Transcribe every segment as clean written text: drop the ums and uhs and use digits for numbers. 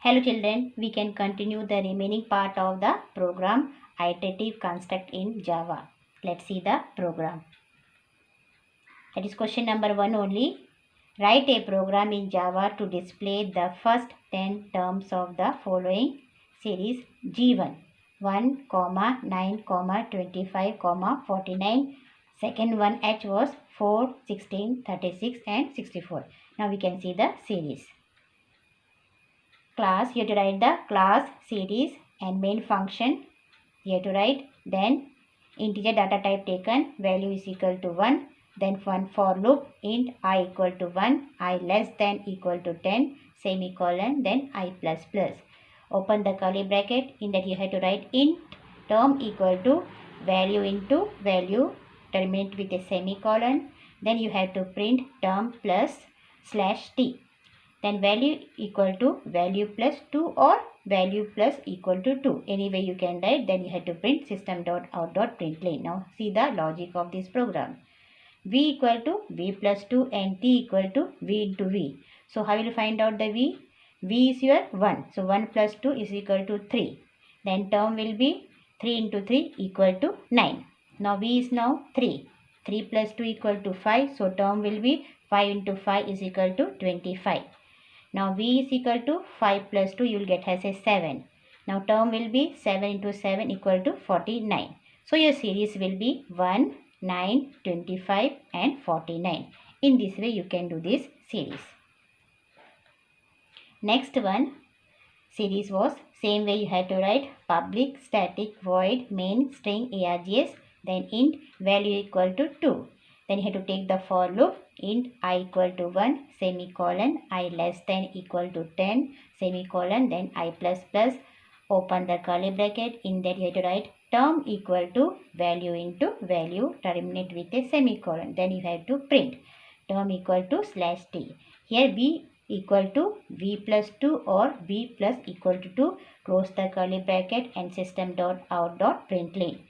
Hello children, we can continue the remaining part of the program iterative construct in Java. Let's see the program. That is question number 1 only. Write a program in Java to display the first 10 terms of the following series G1. 1, 9, 25, 49. Second one H was 4, 16, 36 and 64. Now we can see the series. Class, you have to write the class, series and main function. You have to write, then integer data type taken, value is equal to 1, then one for loop, int I equal to 1, I less than equal to 10, semicolon, then I plus plus. Open the curly bracket, in that you have to write int term equal to value into value, terminate with a semicolon, then you have to print term plus /t. Then value equal to value plus 2 or value plus equal to 2. Anyway you can write, then you have to print system.out.println. Now see the logic of this program. V equal to V plus 2 and T equal to V into V. So how will you find out the V? V is your 1. So 1 plus 2 is equal to 3. Then term will be 3 into 3 equal to 9. Now V is now 3. 3 plus 2 equal to 5. So term will be 5 into 5 is equal to 25. Now V is equal to 5 plus 2, you will get as a 7. Now term will be 7 into 7 equal to 49. So your series will be 1, 9, 25 and 49. In this way you can do this series. Next one, series was same way you have to write public static void main string args, then int value equal to 2. Then you have to take the for loop, int I equal to 1, semicolon, I less than equal to 10, semicolon, then I plus plus, open the curly bracket, in that you have to write term equal to value into value, terminate with a semicolon. Then you have to print term equal to /t. Here V equal to V plus 2 or V plus equal to 2, close the curly bracket and system.out.println.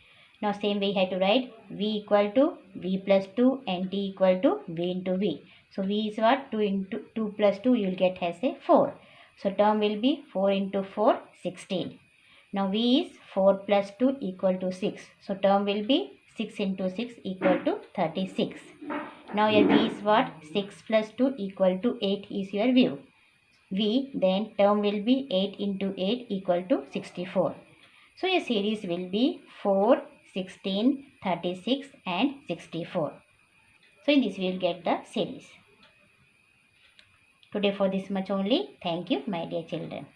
Now same way you have to write V equal to V plus 2 and T equal to V into V. So V is what? 2 into 2 plus 2 you will get as a 4. So term will be 4 into 4, 16. Now V is 4 plus 2 equal to 6. So term will be 6 into 6 equal to 36. Now your V is what? 6 plus 2 equal to 8 is your view. V, then term will be 8 into 8 equal to 64. So your series will be 4, 16, 36 and 64. So in this we will get the series. Today for this much only. Thank you my dear children.